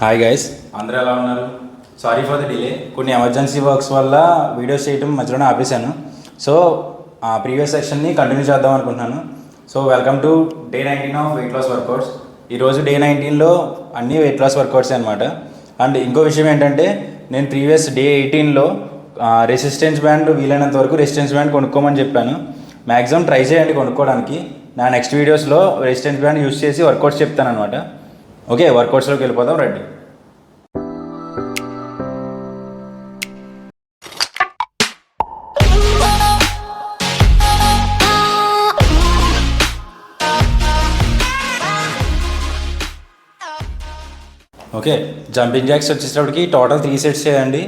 Hi guys, అందరూ ఎలా ఉన్నారు? Sorry for the delay. కొన్ని ఎమర్జెన్సీ వర్క్స్ వల్ల వీడియోస్ చేయడం మధ్యలోనే ఆపేశాను. సో ఆ ప్రీవియస్ సెక్షన్ని కంటిన్యూ చేద్దాం అనుకుంటున్నాను. So welcome to day 19 of weight loss workouts. ఈరోజు డే 19లో అన్ని వెయిట్ లాస్ వర్కౌట్స్ అనమాట. అండ్ ఇంకో విషయం ఏంటంటే, నేను ప్రీవియస్ డే 18లో రెసిస్టెన్స్ బ్యాండ్ వీలైనంత వరకు రెసిస్టెన్స్ బ్యాండ్ కొనుక్కోమని చెప్పాను. మ్యాక్సిమం ట్రై చేయండి కొనుక్కోవడానికి. నా నెక్స్ట్ వీడియోస్లో రెసిస్టెన్స్ బ్యాండ్ యూస్ చేసి వర్కౌట్స్ చెప్తాను అనమాట. ఓకే, వర్కౌట్స్లోకి వెళ్ళిపోదాం రండి. ఓకే, జంపింగ్ జాక్స్ వచ్చేటప్పటికి టోటల్ 3 సెట్స్ చేయండి.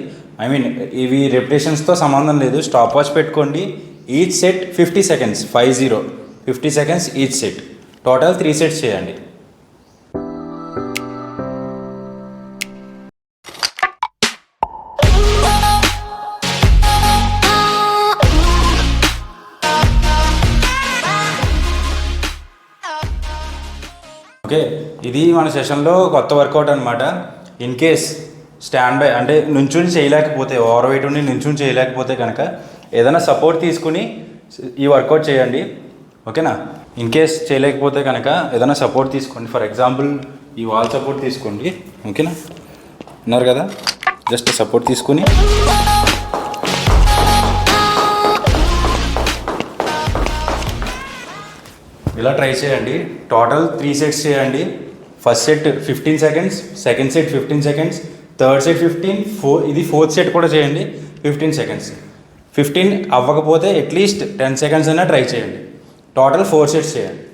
ఇవి రెపిటేషన్స్తో సంబంధం లేదు. స్టాప్ వాచ్ పెట్టుకోండి. Each set 50 seconds, 50 seconds each set. Total 3 sets చేయండి. ఓకే, ఇది మన సెషన్లో కొత్త వర్కౌట్ అనమాట. ఇన్ కేస్ స్టాండ్ బై అంటే నుంచుని చేయలేకపోతే, ఓవర్ వెయిట్ ఉండి నుంచుని చేయలేకపోతే కనుక ఏదైనా సపోర్ట్ తీసుకుని ఈ వర్కౌట్ చేయండి. ఓకేనా? ఇన్ కేస్ చేయలేకపోతే కనుక ఏదైనా సపోర్ట్ తీసుకోండి. ఫర్ ఎగ్జాంపుల్ ఈ వాల్ సపోర్ట్ తీసుకోండి. ఓకేనా? ఉన్నారు కదా, జస్ట్ సపోర్ట్ తీసుకుని ఇలా ట్రై చేయండి. టోటల్ 3 సెట్స్ చేయండి. First set 15 seconds, second set 15 seconds, third set 15, ఇది ఫోర్త్ సెట్ కూడా చేయండి 15 సెకండ్స్. 15 అవ్వకపోతే అట్లీస్ట్ 10 సెకండ్స్ అయినా ట్రై చేయండి. టోటల్ 4 సెట్స్ చేయండి.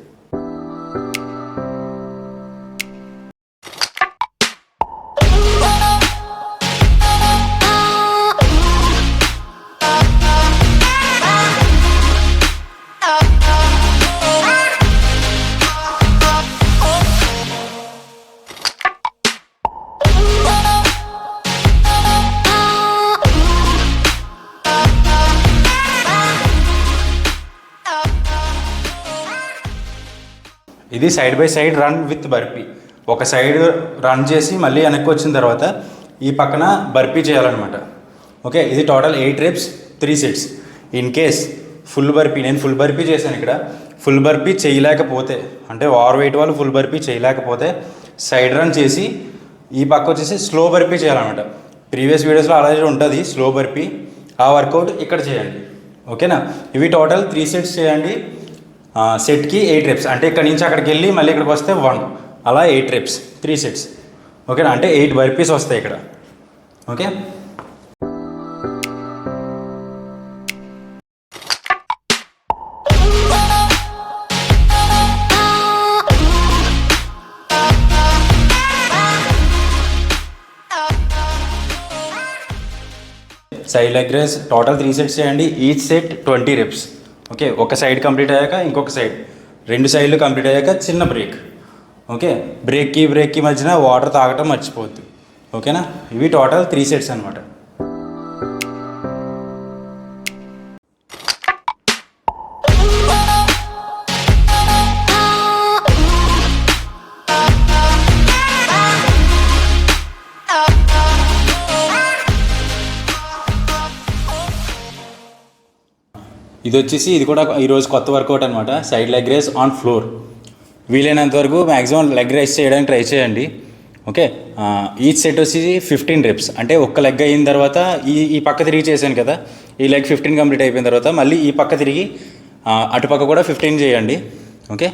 ఇది side by side run with burpee. ఒక సైడ్ రన్ చేసి మళ్ళీ వెనక్కి వచ్చిన తర్వాత ఈ పక్కన బర్పీ చేయాలన్నమాట. ఓకే, ఇది total 8 reps, 3 sets. In case నేను ఫుల్ బర్పీ చేశాను. ఇక్కడ ఫుల్ బర్పీ చేయలేకపోతే, అంటే ఓవర్ వెయిట్ వాళ్ళు ఫుల్ బర్పీ చేయలేకపోతే సైడ్ రన్ చేసి ఈ పక్క వచ్చేసి స్లో బర్పీ చేయాలన్నమాట. ప్రీవియస్ వీడియోస్లో అలాగే ఉంటుంది స్లో బర్పీ. ఆ వర్కౌట్ ఇక్కడ చేయండి. ఓకేనా? ఇవి టోటల్ 3 సెట్స్ చేయండి. సెట్కి 8 రెప్స్, అంటే ఇక్కడ నుంచి అక్కడికి వెళ్ళి మళ్ళీ ఇక్కడికి వస్తే 1, అలా 8 రెప్స్, 3 సెట్స్. ఓకేనా? అంటే 8 బర్పీస్ వస్తాయి ఇక్కడ. Okay, side leg raise total 3 sets చేయండి. Each set 20 reps. ఓకే, ఒక సైడ్ కంప్లీట్ అయ్యాక ఇంకొక సైడ్, 2 సైడ్లు కంప్లీట్ అయ్యాక చిన్న బ్రేక్. ఓకే, బ్రేక్కి మధ్యన వాటర్ తాగటం మర్చిపోవద్దు. ఓకేనా? ఇవి టోటల్ 3 సెట్స్ అనమాట. ఇది కూడా ఈరోజు కొత్త వర్కౌట్ అనమాట. Side leg raise on floor. వీలైనంత వరకు మ్యాక్సిమం లెగ్ రైస్ చేయడానికి ట్రై చేయండి. ఓకే, ఈచ్ సెట్ వచ్చి 15 రెప్స్. అంటే ఒక్క లెగ్ అయిన తర్వాత ఈ పక్క తిరిగి చేశాను కదా, ఈ లెగ్ 15 కంప్లీట్ అయిపోయిన తర్వాత మళ్ళీ ఈ పక్క తిరిగి అటుపక్క కూడా 15 చేయండి. ఓకే,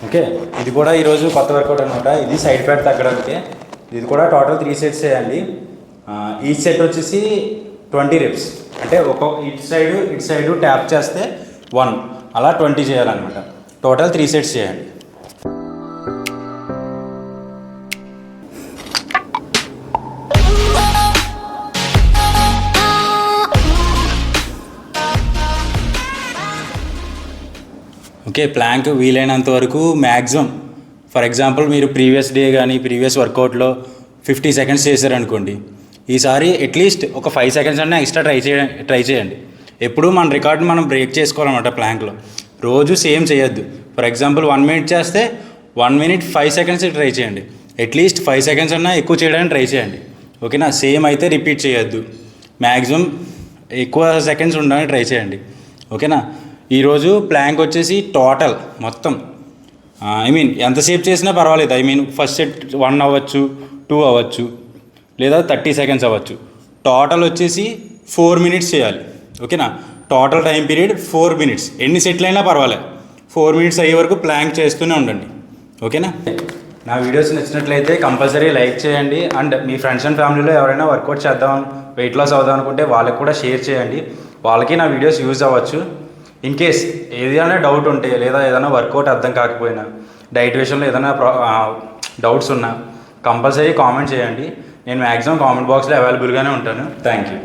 ఓకే, ఇది కూడా ఈరోజు కొత్త వర్కౌట్ అనమాట. ఇది సైడ్ ఫ్యాట్ తగ్గడానికి. ఇది కూడా టోటల్ 3 సెట్స్ చేయండి. ఈచ్ సెట్ వచ్చేసి 20 రెప్స్. అంటే ఇటు సైడు ట్యాప్ చేస్తే 1, అలా 20 చేయాలన్నమాట. టోటల్ 3 సెట్స్ చేయండి. ఓకే, ప్లాంక్ వీలైనంత వరకు మ్యాక్సిమం ఫర్ ఎగ్జాంపుల్ మీరు ప్రీవియస్ డే కానీ ప్రీవియస్ వర్కౌట్లో 50 సెకండ్స్ చేశారనుకోండి, ఈసారి అట్లీస్ట్ ఒక 5 సెకండ్స్ అన్నా ఎక్స్ట్రా ట్రై చేయండి. ఎప్పుడూ మన రికార్డ్ని మనం బ్రేక్ చేసుకోవాలన్నమాట ప్లాంక్లో. రోజు సేమ్ చేయొద్దు. ఫర్ ఎగ్జాంపుల్ 1 మినిట్ చేస్తే 1 మినిట్ 5 సెకండ్స్ ట్రై చేయండి. అట్లీస్ట్ 5 సెకండ్స్ అన్నా ఎక్కువ చేయడానికి ట్రై చేయండి. ఓకేనా? సేమ్ అయితే రిపీట్ చేయొద్దు. మ్యాక్సిమం ఎక్కువ సెకండ్స్ ఉండడానికి ట్రై చేయండి. ఓకేనా? ఈరోజు ప్లాంక్ వచ్చేసి టోటల్ మొత్తం ఎంతసేపు చేసినా పర్వాలేదు. ఫస్ట్ సెట్ 1 అవ్వచ్చు, 2 అవ్వచ్చు, లేదా 30 సెకండ్స్ అవ్వచ్చు. టోటల్ వచ్చేసి 4 మినిట్స్ చేయాలి. ఓకేనా? Total time period 4 minutes. ఎన్ని సెట్లు అయినా పర్వాలేదు, 4 మినిట్స్ అయ్యే వరకు ప్లాంక్ చేస్తూనే ఉండండి. ఓకేనా? నా వీడియోస్ నచ్చినట్లయితే కంపల్సరీ లైక్ చేయండి. అండ్ మీ ఫ్రెండ్స్ అండ్ ఫ్యామిలీలో ఎవరైనా వర్కౌట్ చేద్దాం, వెయిట్ లాస్ అవుదాం అనుకుంటే వాళ్ళకి కూడా షేర్ చేయండి. వాళ్ళకి నా వీడియోస్ యూజ్ అవ్వచ్చు. ఇన్ కేస్ ఏదైనా డౌట్ ఉంటే, లేదా ఏదైనా వర్కౌట్ అర్థం కాకపోయినా, డైట్ విషయంలో ఏదైనా డౌట్స్ ఉన్నా కంపల్సరీ కామెంట్ చేయండి. నేను మ్యాక్సిమం కామెంట్ బాక్స్లో అవైలబుల్గానే ఉంటాను. Thank you.